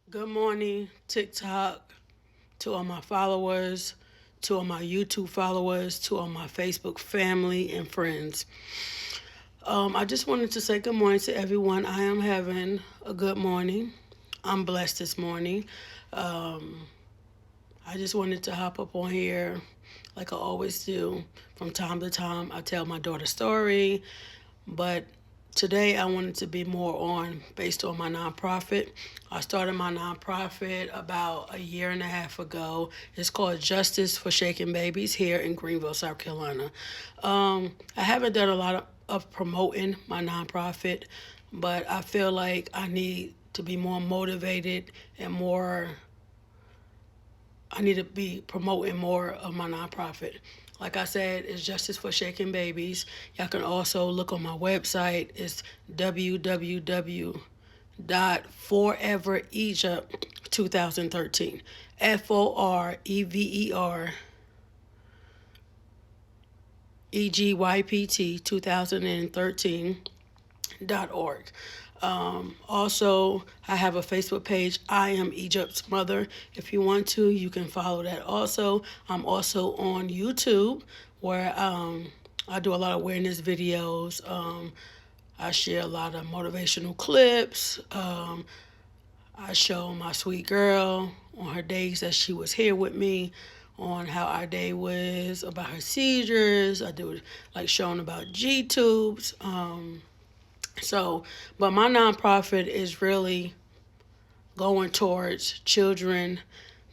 Good morning, TikTok, to all my followers, to all my YouTube followers, to all my Facebook family and friends. I just wanted to say good morning to everyone. I am having a good morning. I'm blessed this morning. Um, I just wanted to hop up on here like I always do. From time to time, I tell my daughter's story, but today I wanted to be more on based on my nonprofit. I started my nonprofit about a year and a half ago. It's called Justice for Shaking Babies here in Greenville, South Carolina. I haven't done a lot of promoting my nonprofit, but I feel like I need to be more motivated and more I need to be promoting more of my nonprofit. Like I said, it's Justice for Shaking Babies. Y'all can also look on my website. It's www.foreveregypt2013. FOREVEREGYPT 2013.org. Also, I have a Facebook page. I am Egypt's mother. If you want to, you can follow that. Also, I'm also on YouTube where I do a lot of awareness videos. I share a lot of motivational clips. I show my sweet girl on her days that she was here with me on how our day was about her seizures. I do like showing about G tubes. So, but my nonprofit is really going towards children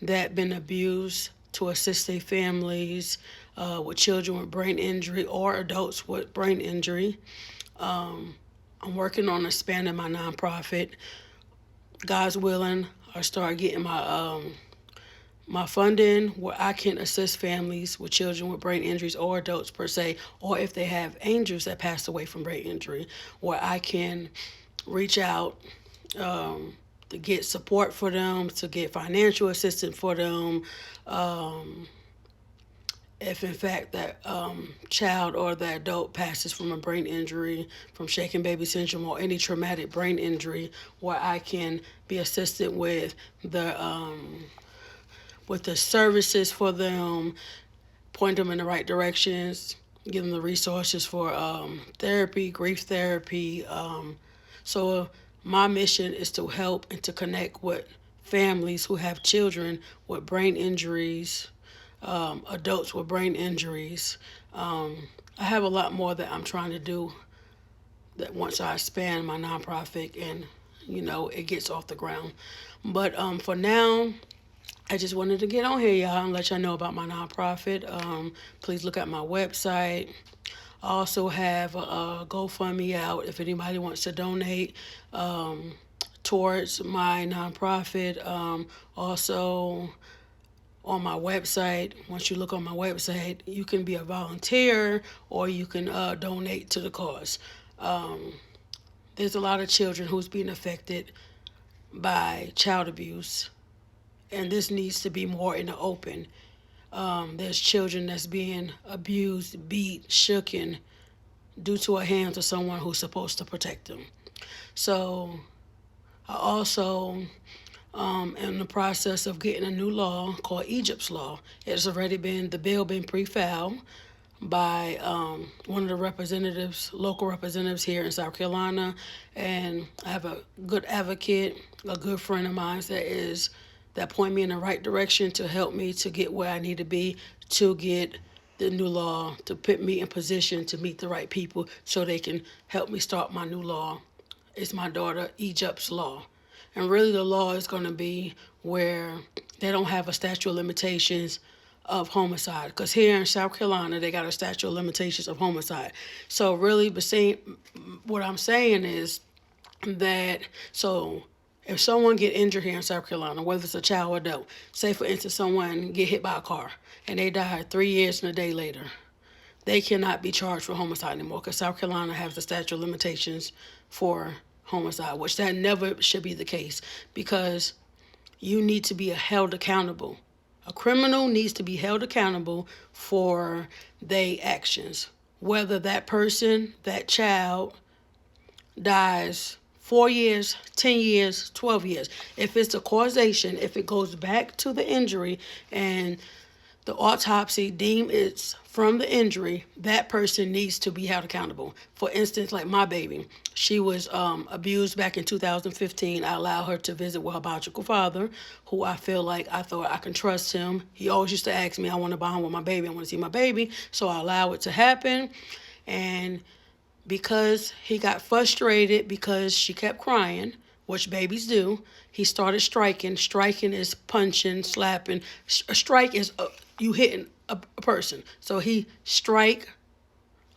that been abused to assist their families with children with brain injury or adults with brain injury. I'm working on expanding my nonprofit. God's willing, I start getting my funding where I can assist families with children with brain injuries or adults per se, or if they have angels that passed away from brain injury, where I can reach out to get support for them, to get financial assistance for them. If in fact that child or that adult passes from a brain injury, from shaken baby syndrome, or any traumatic brain injury, where I can be assisted with the services for them, point them in the right directions, give them the resources for therapy, grief therapy. So my mission is to help and to connect with families who have children with brain injuries, adults with brain injuries. I have a lot more that I'm trying to do that once I expand my nonprofit and it gets off the ground. But for now, I just wanted to get on here, y'all, and let y'all know about my nonprofit. Please look at my website. I also have a GoFundMe out if anybody wants to donate towards my nonprofit. Also, on my website, once you look on my website, you can be a volunteer or you can donate to the cause. There's a lot of children who's being affected by child abuse, and this needs to be more in the open. There's children that's being abused, beat, shooken due to a hands of someone who's supposed to protect them. So I also in the process of getting a new law called Egypt's Law. The bill been pre-filed by one of the local representatives here in South Carolina, and I have a good advocate, a good friend of mine that point me in the right direction to help me to get where I need to be to get the new law, to put me in position to meet the right people so they can help me start my new law. It's my daughter Egypt's Law. And really the law is going to be where they don't have a statute of limitations of homicide, because here in South Carolina they got a statute of limitations of homicide. So really, what I'm saying is that if someone get injured here in South Carolina, whether it's a child or adult, say for instance someone get hit by a car and they die 3 years and a day later, they cannot be charged for homicide anymore because South Carolina has the statute of limitations for homicide, which that never should be the case, because you need to be held accountable. A criminal needs to be held accountable for their actions. Whether that person, that child, dies 4 years, 10 years, 12 years. If it's a causation, if it goes back to the injury and the autopsy deem it's from the injury, that person needs to be held accountable. For instance, like my baby, she was abused back in 2015. I allowed her to visit with her biological father, who I feel like I thought I can trust him. He always used to ask me, I want to bond with my baby, I want to see my baby. So I allow it to happen. And because he got frustrated because she kept crying, which babies do, he started striking. Striking is punching, slapping. A strike is you hitting a person. So he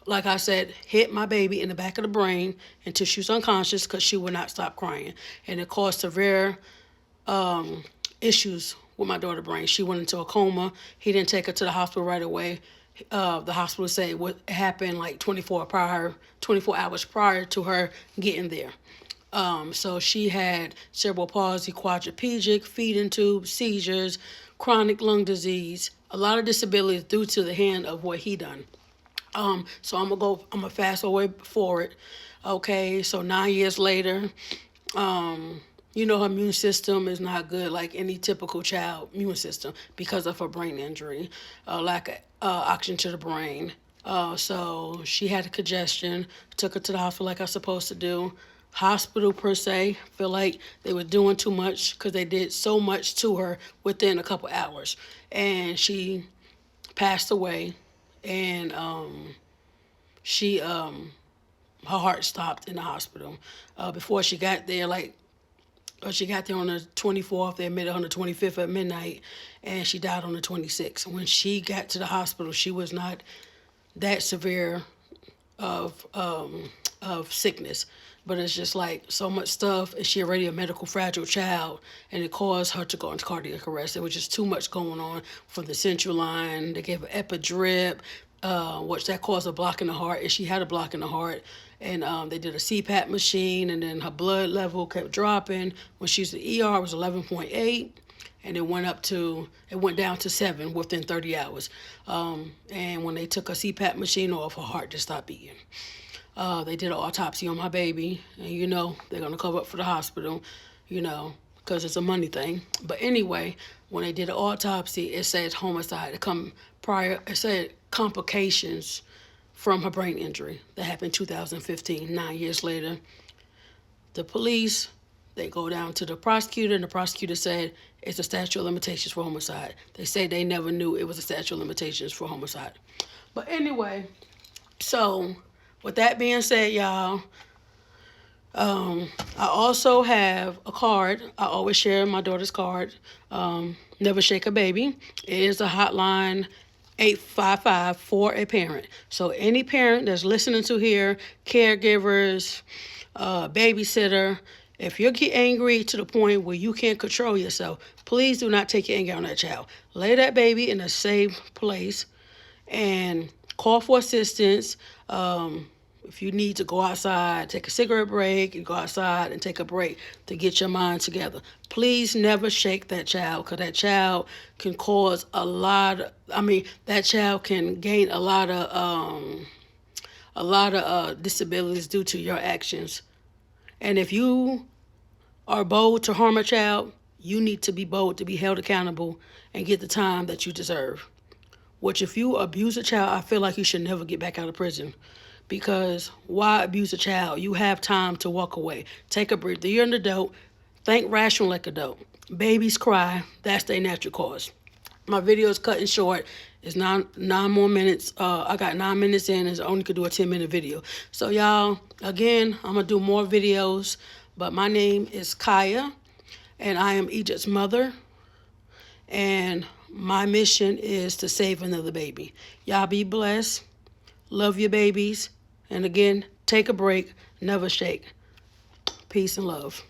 like I said, hit my baby in the back of the brain until she was unconscious because she would not stop crying. And it caused severe issues with my daughter's brain. She went into a coma. He didn't take her to the hospital right away. The hospital said what happened like 24 hours prior to her getting there. So she had cerebral palsy, quadriplegic, feeding tube, seizures, chronic lung disease, a lot of disabilities due to the hand of what he done. So I'm gonna fast forward. Okay, so 9 years later, her immune system is not good like any typical child immune system because of her brain injury, lack of oxygen to the brain. So she had a congestion, took her to the hospital like I was supposed to do. Hospital per se, feel like they were doing too much because they did so much to her within a couple hours. And she passed away, and her heart stopped in the hospital. Before she got there, she got there on the 24th. They admitted her on the 25th at midnight, and she died on the 26th. When she got to the hospital, she was not that severe of sickness, but it's just like so much stuff, and she already a medical fragile child, and it caused her to go into cardiac arrest. There was just too much going on from the central line. They gave her epidrip, which that caused a block in the heart, and she had a block in the heart. And they did a CPAP machine, and then her blood level kept dropping. When she was in the ER, it was 11.8, and it went down to 7 within 30 hours. And when they took a CPAP machine off, her heart just stopped beating. They did an autopsy on my baby, and they're gonna cover up for the hospital, because it's a money thing. But anyway, when they did an autopsy, it said homicide. It said complications from her brain injury that happened in 2015. 9 years later, the police, they go down to the prosecutor, and the prosecutor said it's a statute of limitations for homicide. They say they never knew it was a statute of limitations for homicide. But anyway, so with that being said, y'all, I also have a card. I always share my daughter's card, Never Shake a Baby. It is a hotline, 855 for a parent. So any parent that's listening to here, caregivers, babysitter, if you get angry to the point where you can't control yourself, please do not take your anger on that child. Lay that baby in a safe place and call for assistance. If you need to go outside, take a cigarette break, and go outside and take a break to get your mind together. Please never shake that child, because that child can cause that child can gain a lot of disabilities due to your actions. And if you are bold to harm a child, you need to be bold to be held accountable and get the time that you deserve. Which if you abuse a child, I feel like you should never get back out of prison. Because why abuse a child? You have time to walk away. Take a breather. You're an adult. Think rational like adult. Babies cry. That's their natural cause. My video is cutting short. It's nine more minutes. I got 9 minutes in, and I only could do a 10-minute video. So y'all, again, I'm going to do more videos. But my name is Kaya, and I am Egypt's mother. And my mission is to save another baby. Y'all be blessed. Love your babies. And again, take a break. Never shake. Peace and love.